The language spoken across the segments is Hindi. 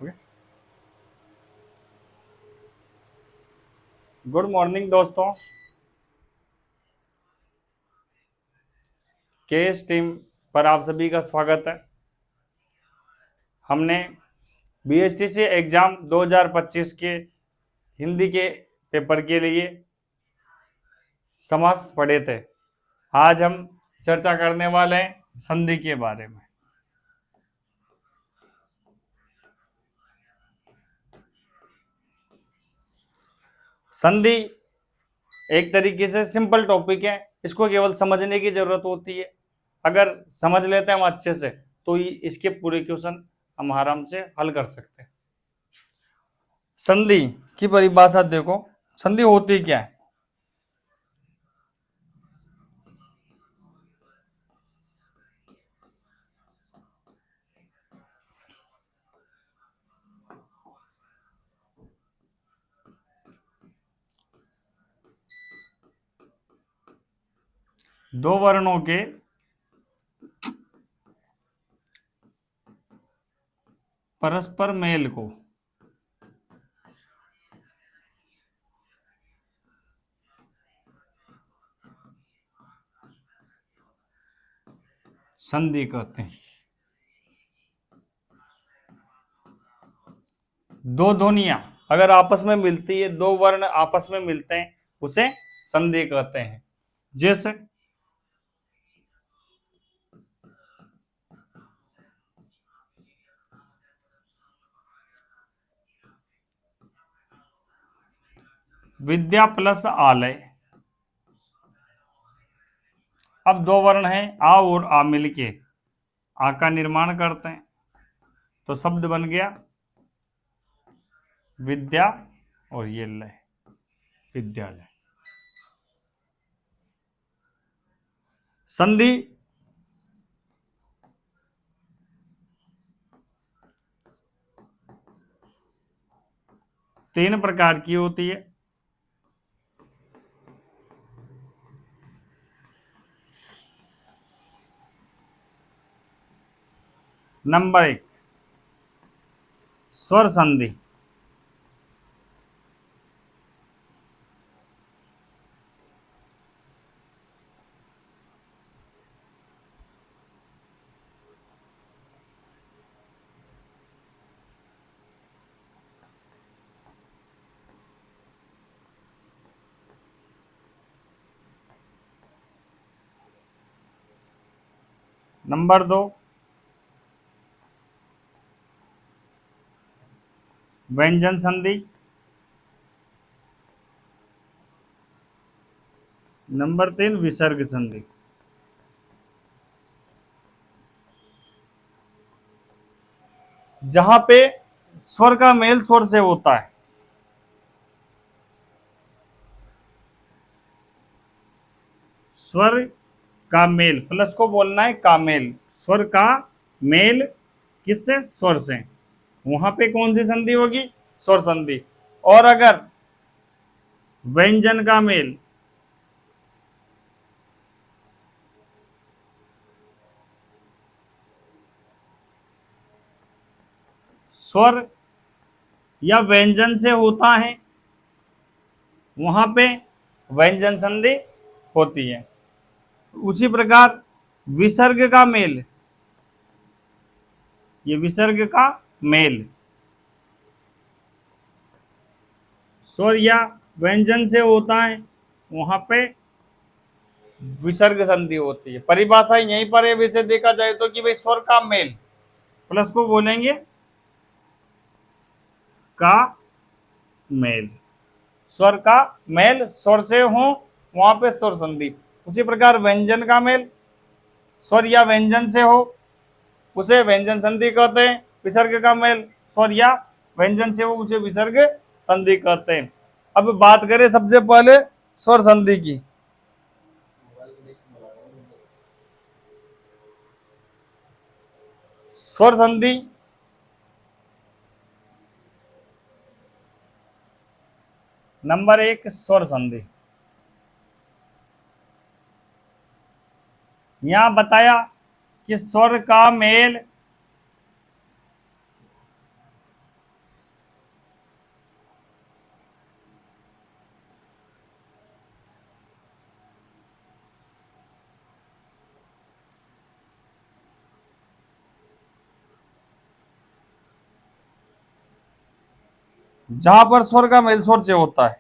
ओके, गुड मॉर्निंग दोस्तों। केएस टीम पर आप सभी का स्वागत है। हमने बीएसटीसी एग्जाम 2025 के हिंदी के पेपर के लिए समास पढ़े थे। आज हम चर्चा करने वाले हैं संधि के बारे में। संधि एक तरीके से सिंपल टॉपिक है, इसको केवल समझने की जरूरत होती है। अगर समझ लेते हैं हम अच्छे से तो इसके पूरे क्वेश्चन हम आराम से हल कर सकते हैं। संधि की परिभाषा देखो, संधि होती क्या है? दो वर्णों के परस्पर मेल को संधि कहते हैं। दो ध्वनियां अगर आपस में मिलती है, दो वर्ण आपस में मिलते हैं, उसे संधि कहते हैं। जैसे विद्या प्लस आलय। अब दो वर्ण हैं, आ और आ मिलके आ का निर्माण करते हैं, तो शब्द बन गया विद्या और ये लय, विद्यालय। संधि तीन प्रकार की होती है। नंबर एक, स्वर संधि। नंबर दो, व्यंजन संधि। नंबर तीन, विसर्ग संधि। जहां पे स्वर का मेल स्वर से होता है, स्वर का मेल, प्लस को बोलना है का मेल, स्वर का मेल किससे? स्वर से, वहां पे कौन सी संधि होगी? स्वर संधि। और अगर व्यंजन का मेल, स्वर या व्यंजन से होता है, वहां पे व्यंजन संधि होती है। उसी प्रकार विसर्ग का मेल, ये विसर्ग का मेल स्वर या व्यंजन से होता है, वहां पे विसर्ग संधि होती है। परिभाषा यहीं पर है वैसे देखा जाए तो, कि भाई स्वर का मेल, प्लस को बोलेंगे का मेल, स्वर का मेल स्वर से हो, वहां पे स्वर संधि। उसी प्रकार व्यंजन का मेल स्वर या व्यंजन से हो, उसे व्यंजन संधि कहते हैं। विसर्ग का मेल स्वर या व्यंजन से हो, उसे विसर्ग संधि कहते हैं। अब बात करें सबसे पहले स्वर संधि की। स्वर संधि नंबर एक, स्वर संधि। यहां बताया कि स्वर का मेल जहां पर स्वर का मेल स्वर से होता है।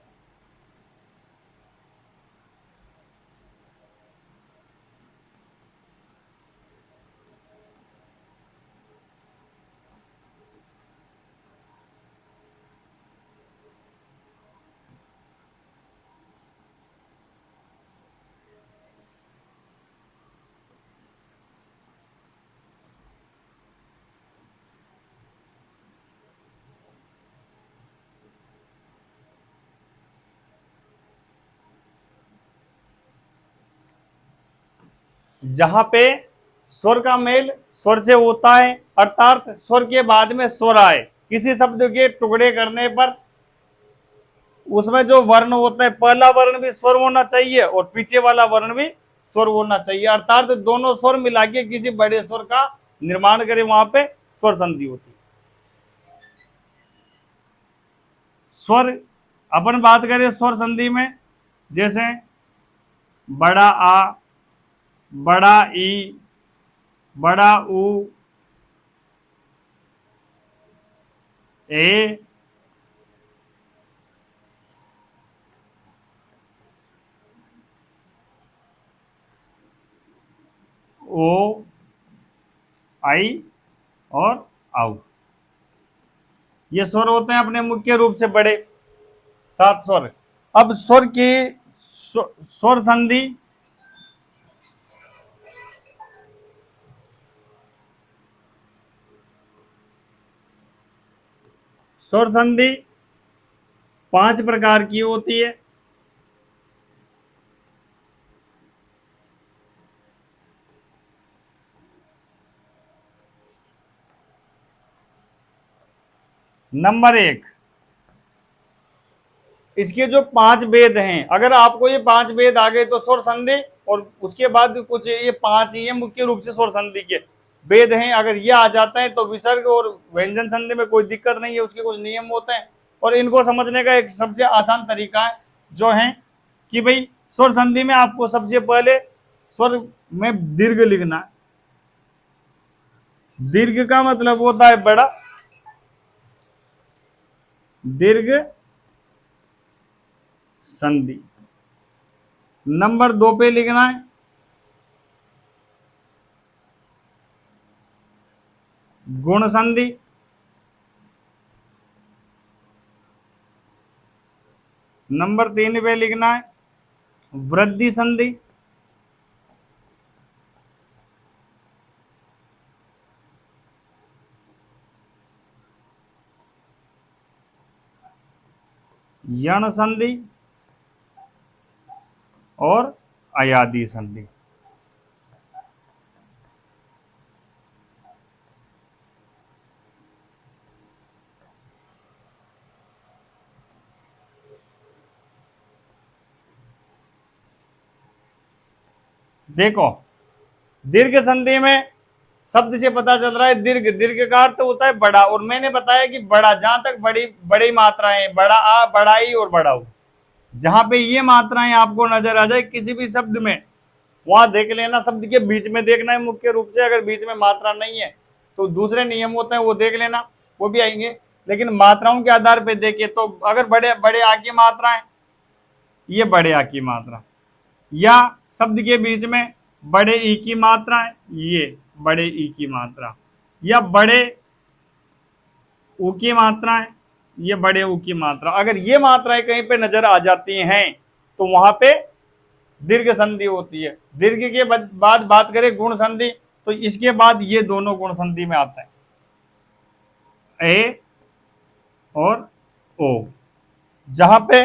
जहां पे स्वर का मेल स्वर से होता है, अर्थात स्वर के बाद में स्वर आए, किसी शब्द के टुकड़े करने पर उसमें जो वर्ण होता है, पहला वर्ण भी स्वर होना चाहिए और पीछे वाला वर्ण भी स्वर होना चाहिए, अर्थात दोनों स्वर मिला के किसी बड़े स्वर का निर्माण करे, वहां पे स्वर संधि होती है। स्वर अपन बात करें स्वर संधि में, जैसे बड़ा आ, बड़ा ई, बड़ा उ, ए, ओ, आई और आउ, ये स्वर होते हैं अपने मुख्य रूप से बड़े 7 स्वर। अब स्वर की स्वर संधि स्वर संधि 5 प्रकार की होती है। नंबर 1, इसके जो 5 वेद हैं, अगर आपको ये 5 वेद आ गए तो स्वर संधि, और उसके बाद कुछ ये 5 ही है मुख्य रूप से स्वर संधि के वेद हैं, अगर ये आ जाता है तो विसर्ग और व्यंजन संधि में कोई दिक्कत नहीं है, उसके कुछ नियम होते हैं। और इनको समझने का एक सबसे आसान तरीका है जो है कि भाई स्वर संधि में आपको सबसे पहले स्वर में दीर्घ लिखना है। दीर्घ का मतलब होता है बड़ा, दीर्घ संधि। नंबर 2 पे लिखना है गुण संधि। नंबर 3 पे लिखना है वृद्धि संधि। यण संधि और अयादी संधि। देखो दीर्घ संधि में शब्द से पता चल रहा है दीर्घ, दीर्घ का अर्थ होता है बड़ा, और मैंने बताया कि बड़ा जहां तक बड़ी बड़ी मात्राएं, बड़ा आ, बड़ा ई और बड़ा ऊ, जहां पे ये मात्राएं आपको नजर आ जाए किसी भी शब्द में, वहां देख लेना। शब्द के बीच में देखना है मुख्य रूप से, अगर बीच में मात्रा नहीं है तो दूसरे नियम होते हैं वो देख लेना, वो भी आएंगे। लेकिन मात्राओं के आधार पर देखिए तो अगर बड़े बड़े आ की मात्रा है, ये बड़े आ की मात्रा, या शब्द के बीच में बड़े ई की मात्रा है, ये बड़े ई की मात्रा, या बड़े ऊ की मात्रा है, ये बड़े ऊ की मात्रा, अगर ये मात्राएं कहीं पे नजर आ जाती हैं तो वहां पे दीर्घ संधि होती है। दीर्घ के बाद बात करें गुण संधि, तो इसके बाद ये दोनों गुण संधि में आता है, ए और ओ, जहां पे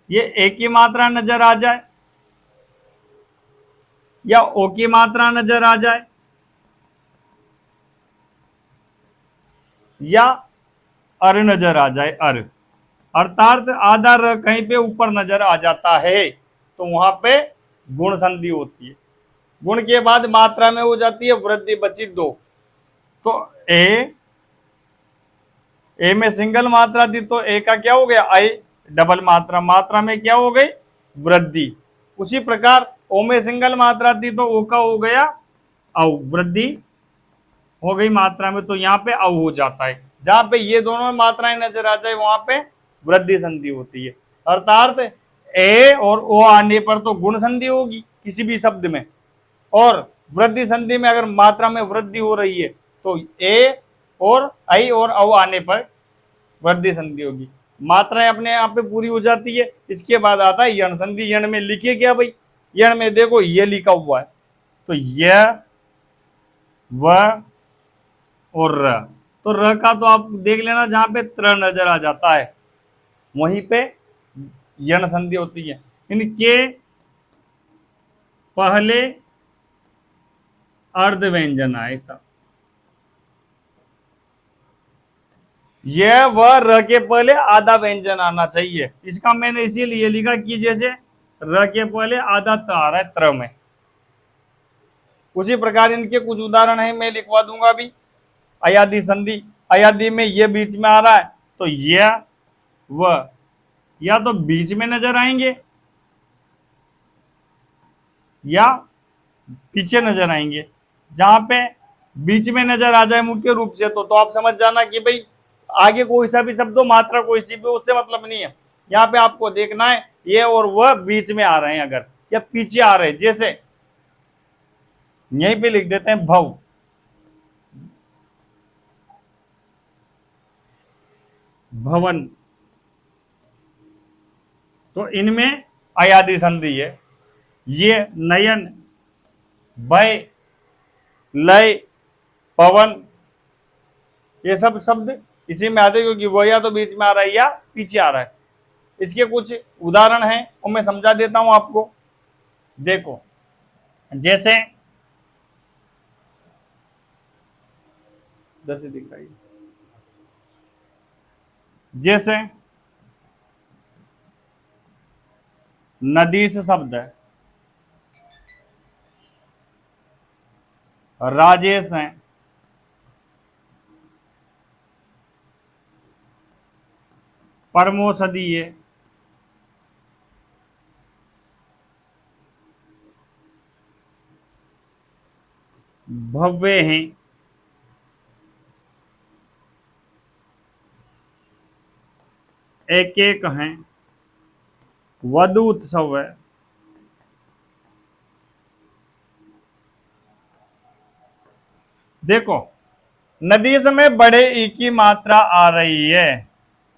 ये ए की मात्रा नजर आ जाए या ओ की मात्रा नजर आ जाए या अर नजर आ जाए, अर अर्थात आधा र कहीं पे ऊपर नजर आ जाता है तो वहां पे गुण संधि होती है। गुण के बाद मात्रा में हो जाती है वृद्धि, बची 2, तो ए में सिंगल मात्रा थी तो ए का क्या हो गया, आई डबल मात्रा, मात्रा में क्या हो गई वृद्धि। उसी प्रकार ओ में सिंगल मात्रा थी तो ओ का हो गया औ, वृद्धि हो गई मात्रा में, तो यहाँ पे औ हो जाता है। जहां पे ये दोनों मात्राएं नजर आ जाए वहां पे वृद्धि संधि होती है। अर्थात ए और ओ आने पर तो गुण संधि होगी किसी भी शब्द में, और वृद्धि संधि में अगर मात्रा में वृद्धि हो रही है तो ए और आई और औ आने पर वृद्धि संधि होगी। मात्राएं अपने आप पे पूरी हो जाती है। इसके बाद आता है यण संधि। यण में लिखिए क्या भाई, यण में देखो ये लिखा हुआ है, तो य व और र, तो र का तो आप देख लेना जहां पे त्र नजर आ जाता है वहीं पे यण संधि होती है। इनके पहले अर्ध व्यंजन आए सब, यह व र के पहले आधा व्यंजन आना चाहिए। इसका मैंने इसीलिए लिखा कि जैसे र के पहले आधा त आ रहा है त्र में, उसी प्रकार इनके कुछ उदाहरण है मैं लिखवा दूंगा अभी। अयादि संधि, अयादि में ये बीच में आ रहा है तो यह व या तो बीच में नजर आएंगे या पीछे नजर आएंगे। जहां पे बीच में नजर आ जाए मुख्य रूप से तो आप समझ जाना कि भाई आगे कोई सा भी शब्द हो, मात्रा कोई सी भी, उससे मतलब नहीं है। यहाँ पे आपको देखना है ये और वह बीच में आ रहे हैं अगर, या पीछे आ रहे हैं। जैसे यहीं पे लिख देते हैं भव, भवन, तो इनमें अयादि संधि है। ये नयन, भय, लय, पवन, ये सब शब्द इसी में आते क्योंकि वो या तो बीच में आ रहा है या पीछे आ रहा है। इसके कुछ उदाहरण हैं वो मैं समझा देता हूं आपको। देखो जैसे इधर से दिख रहा है, जैसे नदी से शब्द है, राजेश है, परमोषधि है, भव्य हैं, एक एक हैं, वधु उत्सव है, देखो नदी में बड़े ई की मात्रा आ रही है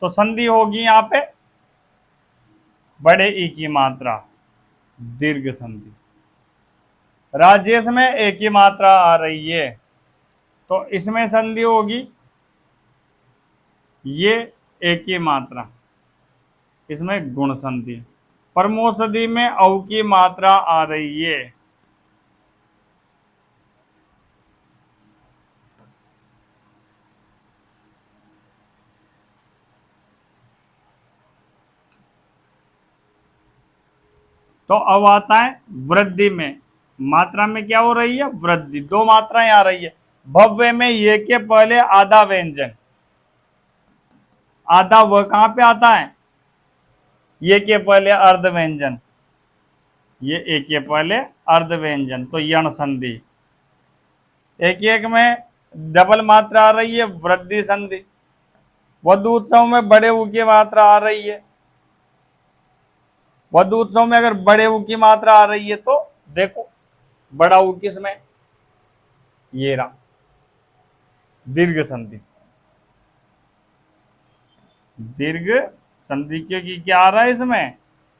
तो संधि होगी यहां पे बड़े ई की मात्रा, दीर्घ संधि। राजेश में एक ही मात्रा आ रही है तो इसमें संधि होगी ये एक ही मात्रा, इसमें गुण संधि। परमोषधि में औ की मात्रा आ रही है तो अब आता है वृद्धि में, मात्रा में क्या हो रही है, वृद्धि। दो मात्राएं आ रही है। भव्य में ये के पहले आधा व्यंजन, आधा वह कहां पे आता है, ये के पहले अर्ध व्यंजन, ये एक के पहले अर्ध व्यंजन, तो यण संधि। एक एक में डबल मात्रा आ रही है, वृद्धि संधि। वधु उत्सव में बड़े ऊ की मात्रा आ रही है, वधु उत्सव में अगर बड़े ऊ की मात्रा आ रही है तो देखो बड़ा ऊ किसमें, ये रहा दीर्घ संधि। दीर्घ संधि क्योंकि क्या आ रहा है इसमें,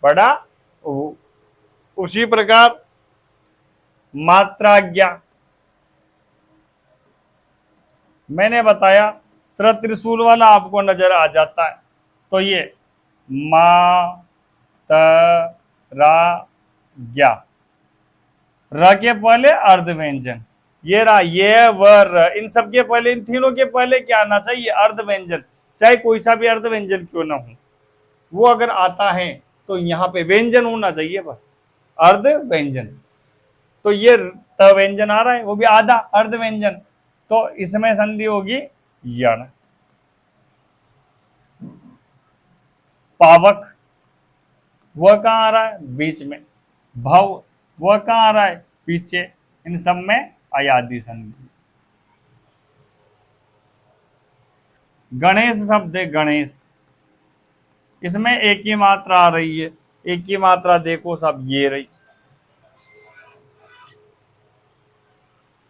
बड़ा ऊ। उसी प्रकार मात्रा ज्ञा, मैंने बताया त्रिशूल वाला आपको नजर आ जाता है तो ये मा त रा ज्ञा, र के पहले अर्ध व्यंजन, ये रहा ये व र, इन सब के पहले, इन तीनों के पहले क्या आना चाहिए, अर्ध व्यंजन। चाहे कोई सा भी अर्ध व्यंजन क्यों ना हो, वो अगर आता है तो यहाँ पे व्यंजन होना चाहिए बस, अर्ध व्यंजन। तो ये त व्यंजन आ रहा है वो भी आधा अर्ध व्यंजन, तो इसमें संधि होगी यण। पावक वह कहां आ रहा है, बीच में। भव वह कहाँ आ रहा है, पीछे। इन सब में अयादी संधि। गणेश शब्द है, गणेश, इसमें एक ही मात्रा आ रही है। एक ही मात्रा देखो सब, ये रही।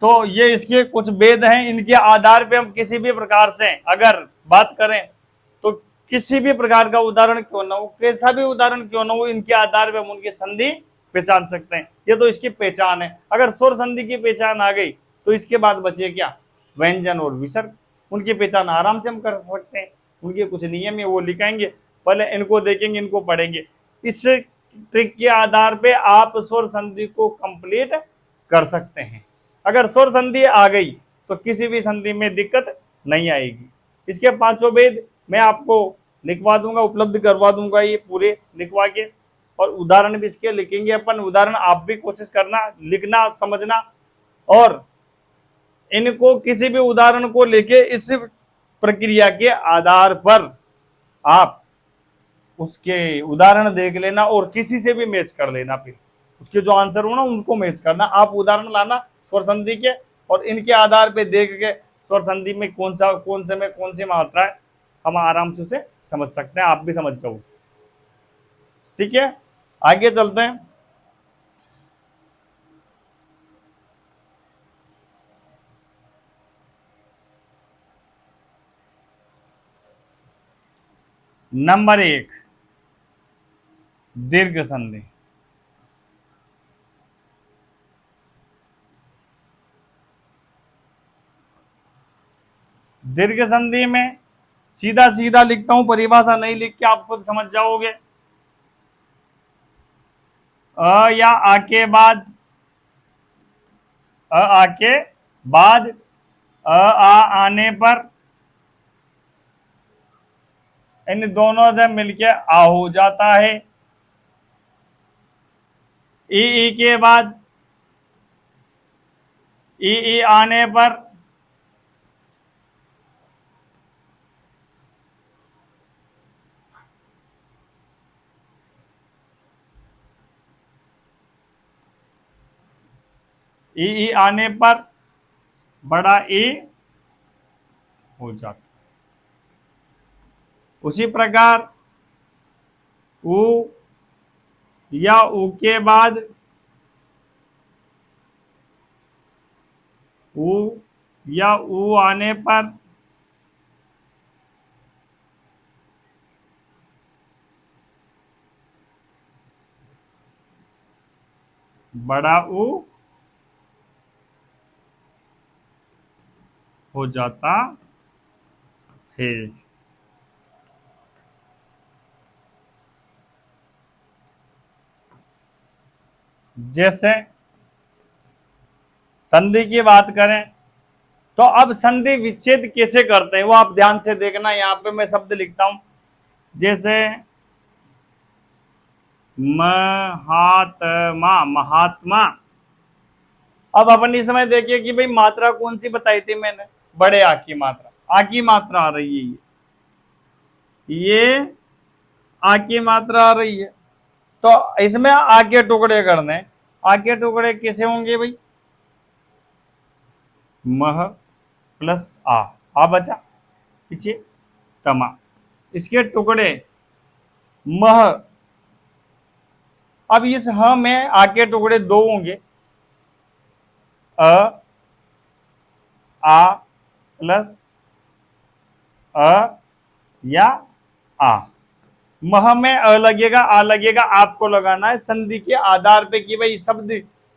तो ये इसके कुछ भेद हैं। इनके आधार पे हम किसी भी प्रकार से अगर बात करें तो किसी भी प्रकार का उदाहरण क्यों ना हो, कैसा भी उदाहरण क्यों ना हो, इनके आधार पे हम उनकी संधि पहचान सकते हैं। ये तो इसकी पहचान है। अगर स्वर संधि की पहचान आ गई तो इसके बाद बचे क्या, व्यंजन और विसर्ग। उनकी पहचान आराम से हम कर सकते हैं। उनके कुछ नियम है, वो लिखाएंगे, पहले इनको देखेंगे, इनको पढ़ेंगे। इस ट्रिक के आधार पे आप स्वर संधि को कंप्लीट कर सकते हैं। अगर स्वर संधि आ गई तो किसी भी संधि में दिक्कत नहीं आएगी। इसके पांचों भेद मैं आपको लिखवा दूंगा, उपलब्ध करवा दूंगा, ये पूरे लिखवा के, और उदाहरण भी इसके लिखेंगे अपन। उदाहरण आप भी कोशिश करना, लिखना, समझना, और इनको किसी भी उदाहरण को लेके इस प्रक्रिया के आधार पर आप उसके उदाहरण देख लेना और किसी से भी मैच कर लेना। फिर उसके जो आंसर हो ना उनको मैच करना। आप उदाहरण लाना स्वर संधि के, और इनके आधार पे देख के स्वर संधि में कौन से में कौन सी मात्रा है, हम आराम से उसे समझ सकते हैं। आप भी समझ जाओ, ठीक है। आगे चलते हैं। नंबर 1, दीर्घ संधि। दीर्घ संधि में सीधा सीधा लिखता हूं, परिभाषा नहीं लिख के आप खुद समझ जाओगे। अ या आ के बाद, अ आ के बाद, आ आने पर, इन दोनों से मिलके आ हो जाता है। ई के बाद, ई आने पर, ई आने पर बड़ा ई हो जाता। उसी प्रकार ऊ या ऊ के बाद, ऊ या ऊ आने पर बड़ा ऊ हो जाता है। जैसे संधि की बात करें तो अब संधि विच्छेद कैसे करते हैं वो आप ध्यान से देखना। यहां पे मैं शब्द लिखता हूं, जैसे महात्मा, महात्मा। अब अपन इस समय देखिए कि भाई मात्रा कौन सी बताई थी मैंने, बड़े आ की मात्रा। आ की मात्रा आ रही है, ये आ की मात्रा आ रही है। तो इसमें आ के टुकड़े करने, आ के टुकड़े कैसे होंगे भाई, मह प्लस आ बचा पीछे तमा, इसके टुकड़े मह। अब इस ह में आ के टुकड़े दो होंगे, अ आ प्लस अ या आ। मह में अ लगेगा, आ लगेगा, आपको लगाना है संधि के आधार पे कि भाई शब्द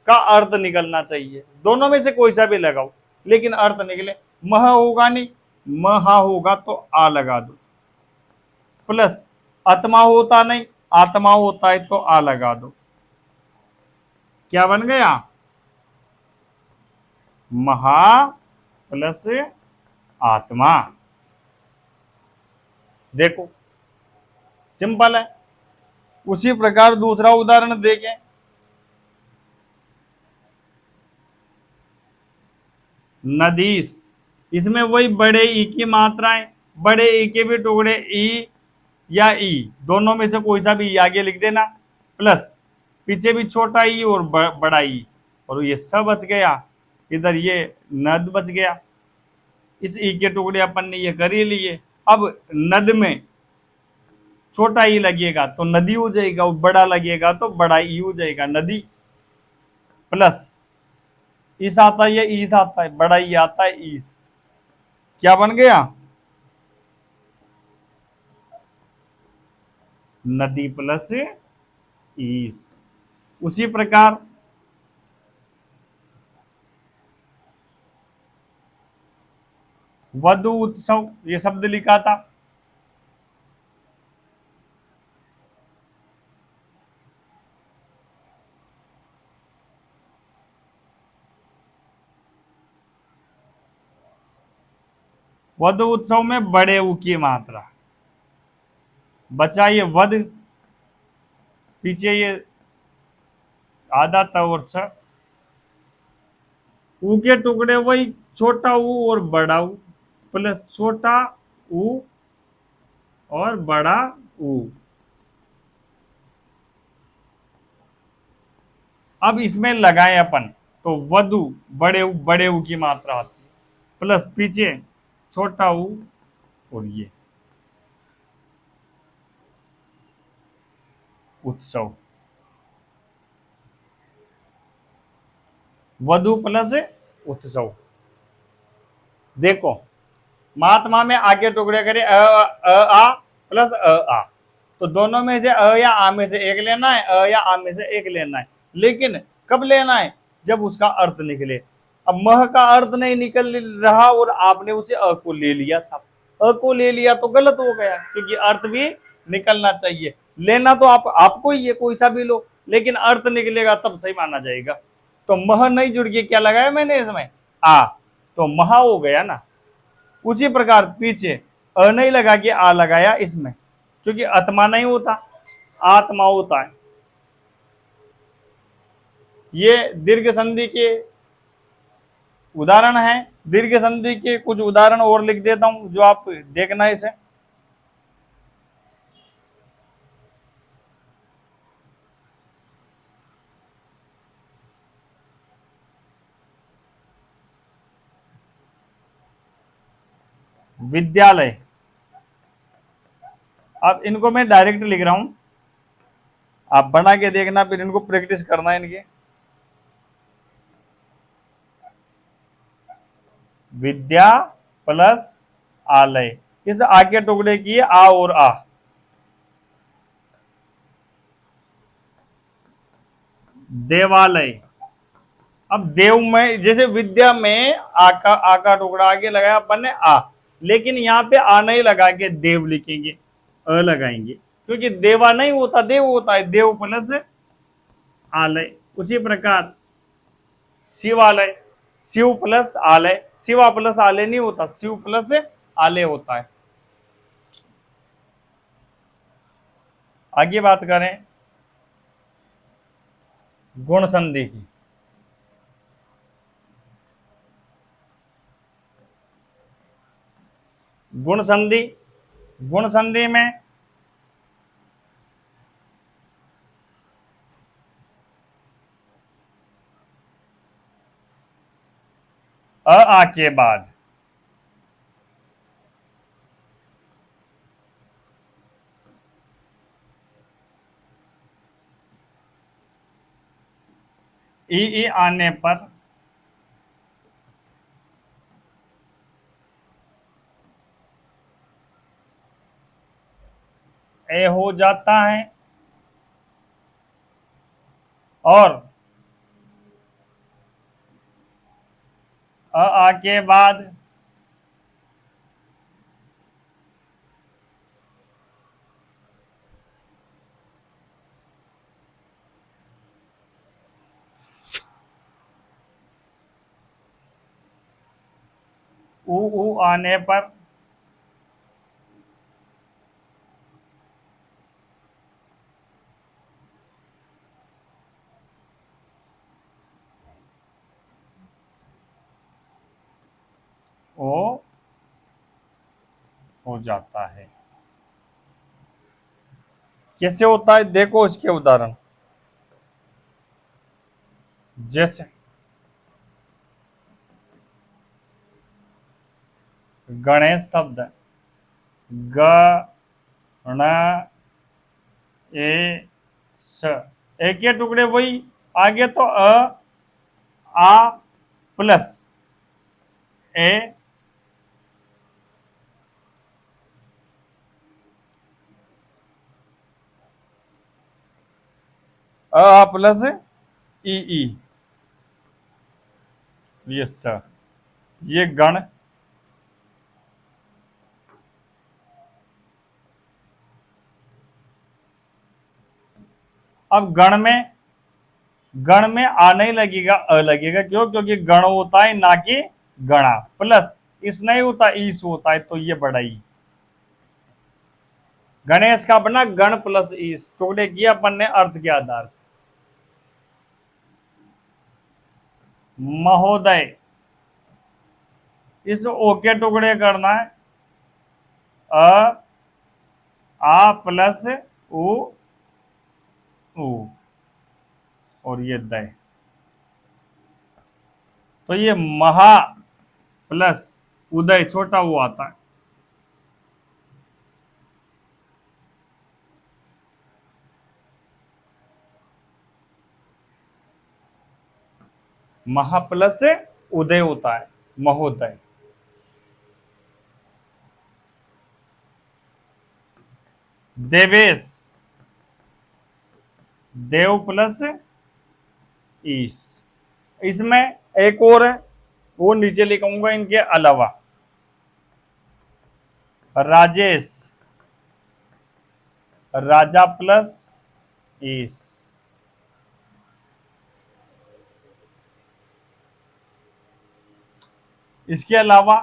का अर्थ निकलना चाहिए। दोनों में से कोई सा भी लगाओ लेकिन अर्थ निकले। मह होगा नहीं, महा होगा तो आ लगा दो, प्लस आत्मा होता नहीं, आत्मा होता है तो आ लगा दो। क्या बन गया, महा प्लस आत्मा। देखो सिंपल है। उसी प्रकार दूसरा उदाहरण देखें, नदीस। इसमें वही बड़े ई की मात्राएं, बड़े ई के भी टुकड़े ई या ई, दोनों में से कोई सा भी आगे लिख देना, प्लस पीछे भी छोटा ई और बड़ा ई, और ये स बच गया, इधर ये नद बच गया। इस ई के टुकड़े अपन ने ये कर ही लिए। अब नद में छोटा ई लगेगा तो नदी हो जाएगा, और बड़ा लगेगा तो बड़ा ई हो जाएगा, नदी। प्लस इस आता है, ये ईस आता है, बड़ा ई आता है ईस। क्या बन गया? नदी प्लस ईस। उसी प्रकार वधु उत्सव, ये शब्द लिखा था। वध उत्सव में बड़े ऊ की मात्रा, बचा ये वध, पीछे ये आधा त और स, ऊ के टुकड़े वही छोटा ऊ और बड़ा ऊ, प्लस छोटा ऊ और बड़ा ऊ। अब इसमें लगाए अपन तो वधु बड़े ऊ की मात्रा आती है, प्लस पीछे छोटा ऊ और ये उत्सव। वधु प्लस उत्सव। देखो महात्मा में आगे टुकड़े करे आ प्लस आ, तो दोनों में से या आ में से एक लेना है, या आ में से एक लेना है। लेकिन कब लेना है? जब उसका अर्थ निकले। अब मह का अर्थ नहीं निकल रहा और आपने उसे अ को ले लिया, सब अ को ले लिया तो गलत हो गया, क्योंकि अर्थ भी निकलना चाहिए। लेना तो आपको ही है, कोई सा भी लो, लेकिन अर्थ निकलेगा तब सही माना जाएगा। तो मह नहीं जुड़ के क्या लगाया मैंने इसमें? आ, तो महा हो गया ना। उसी प्रकार पीछे अ नहीं लगा के आ लगाया इसमें, क्योंकि आत्मा नहीं होता, आत्मा होता है। ये दीर्घ संधि के उदाहरण है। दीर्घ संधि के कुछ उदाहरण और लिख देता हूं, जो आप देखना इसे। विद्यालय, अब इनको मैं डायरेक्ट लिख रहा हूं, आप बना के देखना, फिर इनको प्रैक्टिस करना है इनके। विद्या प्लस आलय, इस आगे टुकड़े की आ और आ। देवालय, अब देव में जैसे विद्या में आ का टुकड़ा आगे लगाया अपन ने आ, लेकिन यहां पे आ नहीं लगा के देव लिखेंगे, अ लगाएंगे, क्योंकि देवा नहीं होता, देव होता है। देव प्लस आलय। उसी प्रकार शिवालय, शिव प्लस आलय, शिवा प्लस आलय नहीं होता, शिव प्लस आलय होता है। आगे बात करें गुण संधि की। गुण संधि, गुण संधि में अ आ के बाद ई आने पर ए हो जाता है, और अ आ के बाद ऊ आने पर ओ हो जाता है। कैसे होता है देखो इसके उदाहरण। जैसे गणेश शब्द है, ग ण ए स, एक ये टुकड़े वही, आगे तो आ प्लस ए, आ प्लस ई, ये स, ये गण, अब गण में आ नहीं लगेगा, अ लगेगा, क्यों? क्योंकि गण होता है ना कि गणा, प्लस इस नहीं होता, ईस होता है, तो ये बड़ा ई। गणेश का बना गण प्लस ईस, टुकड़े किया अपन ने अर्थ के आधार पर। महोदय, इस ओ के टुकड़े करना है, अ आ प्लस उ और ये दय, तो ये महा प्लस उदय छोटा वो आता है। महा प्लस उदय होता है, महोदय। देवेश, देव प्लस ईश, इसमें एक और है, वो नीचे लिखूंगा इनके अलावा। राजेश, राजा प्लस ईश, इसके अलावा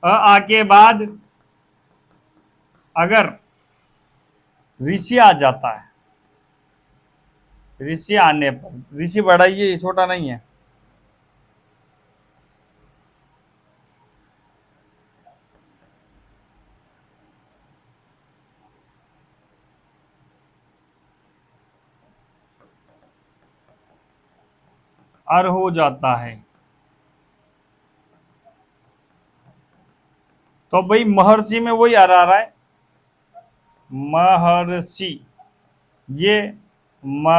आ के बाद अगर ऋषि आ जाता है, ऋषि आने पर, ऋषि बड़ा ही है, छोटा नहीं है, अर हो जाता है, तो भाई महर्षि में वही आ रहा है, महर्षि, ये महर्षि,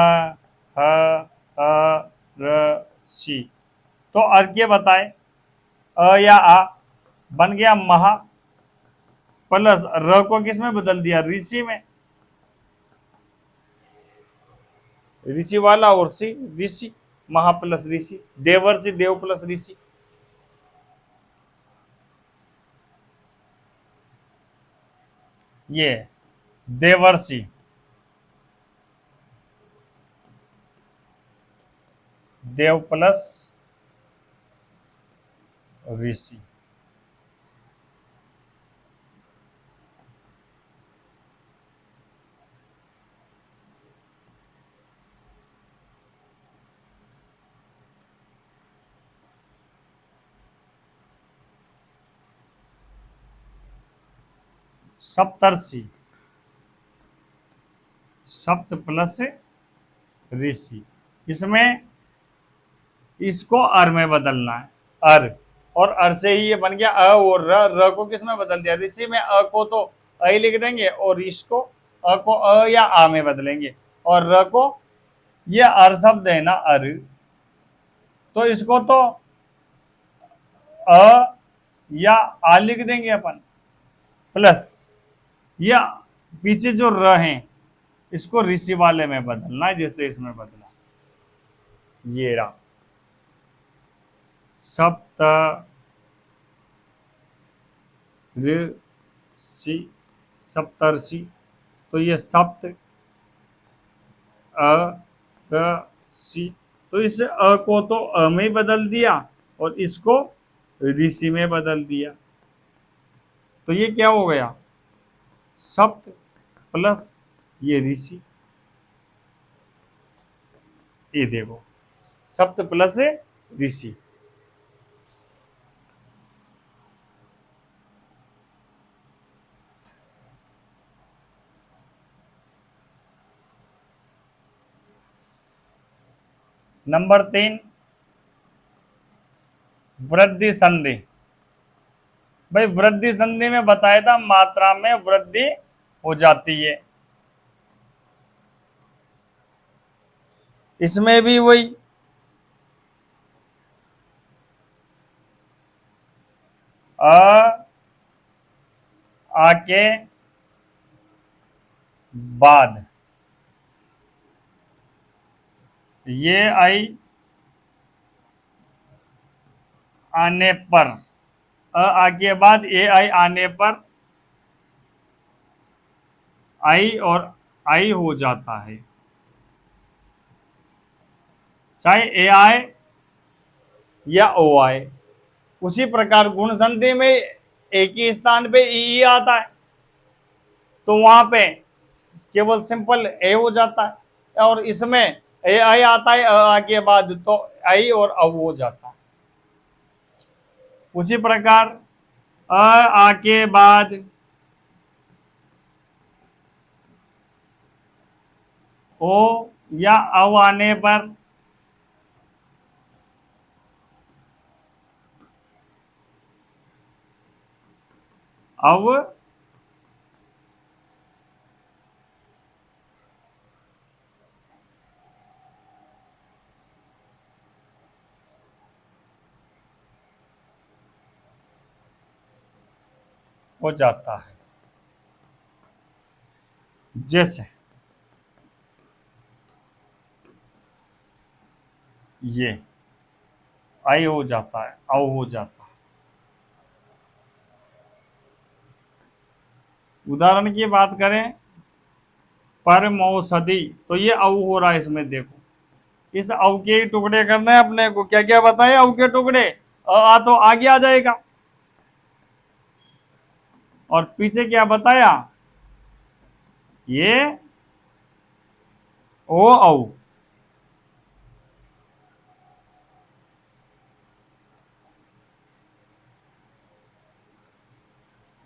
तो अर्घ्य बताए, अ या आ, बन गया महा, प्लस र को किस में बदल दिया? ऋषि में, ऋषि वाला और सी, ऋषि, महा प्लस ऋषि, देवर्षि, देव प्लस ऋषि। ये देवर्षि, देव प्लस ऋषि, सप्तर्षि, सप्त प्लस ऋषि, इसमें इसको अर में बदलना है, अर, और अर से ही ये बन गया अ, और र को किस में बदल दिया? ऋषि में, अ को तो अ ही लिख देंगे, और इसको अ को अ या आ में बदलेंगे, और र को, ये अर शब्द है ना, अर, तो इसको तो अ या आ लिख देंगे अपन, प्लस या पीछे जो र है इसको ऋषि वाले में बदलना है, जैसे इसमें बदला, ये रहा सप्त ऋषि, सप्तर्षि, तो ये सप्त ऋषि, तो इस अ को तो अ में बदल दिया और इसको ऋषि में बदल दिया, तो ये क्या हो गया? सप्त प्लस ये ऋषि, ये देखो सप्त प्लस ऋषि, नंबर 3 वृद्धि संधि। भाई वृद्धि संधि में बताया था मात्रा में वृद्धि हो जाती है, इसमें भी वही आके बाद ये आई आने पर, आगे बाद ए आई आने पर आई और आई हो जाता है, चाहे ए आए या ओ आए। उसी प्रकार गुण संधि में एक ही स्थान पे ई आता है तो वहां पे केवल सिंपल ए हो जाता है, और इसमें ए आई आता है आगे बाद तो आई और औ हो जाता है। उसी प्रकार आके बाद ओ या औ आने पर अब हो जाता है। जैसे ये आई हो जाता है, औ हो जाता है। उदाहरण की बात करें परमौषधि, तो ये औ हो रहा है इसमें, देखो इस औ के ही टुकड़े करने हैं अपने को। क्या क्या बताए औ के टुकड़े, आ तो आगे आ जाएगा, और पीछे क्या बताया ये ओ औ।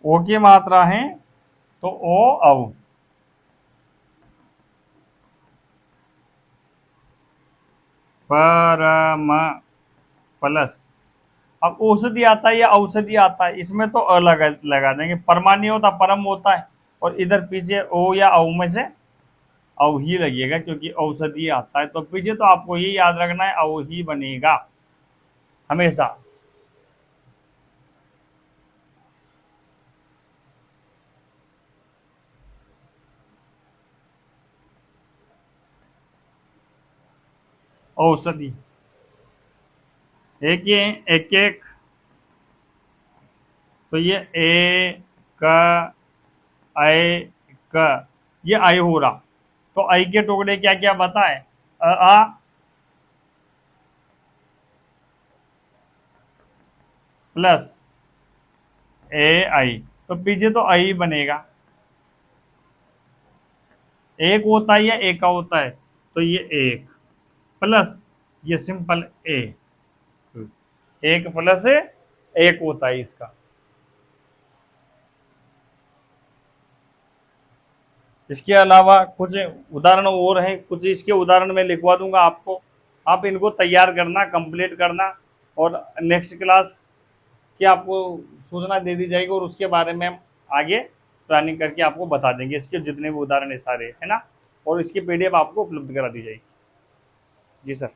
ओ की मात्रा है तो ओ औ। परम प्लस, अब औषधि आता है या औषधि आता है, इसमें तो अ लगा देंगे, परमा नहीं होता परम होता है, और इधर पीछे ओ या औ में से औ ही लगेगा क्योंकि औषधि आता है, तो पीछे तो आपको ये याद रखना है औ ही बनेगा हमेशा। औषधि एक ये एक एक, तो ये ए क आई क, ये आई हो रहा, तो आई के टुकड़े क्या क्या बताए आ प्लस ए आई, तो पीछे तो आई बनेगा। एक होता है या एक का होता है, तो ये एक प्लस ये सिंपल ए, एक प्लस एक होता है इसका। इसके अलावा कुछ उदाहरण और हैं, कुछ इसके उदाहरण में लिखवा दूंगा आपको, आप इनको तैयार करना, कंप्लीट करना, और नेक्स्ट क्लास की आपको सूचना दे दी जाएगी और उसके बारे में हम आगे प्लानिंग करके आपको बता देंगे। इसके जितने भी उदाहरण है सारे, है ना, और इसकी पीडीएफ आपको उपलब्ध करा दी जाएगी। जी सर।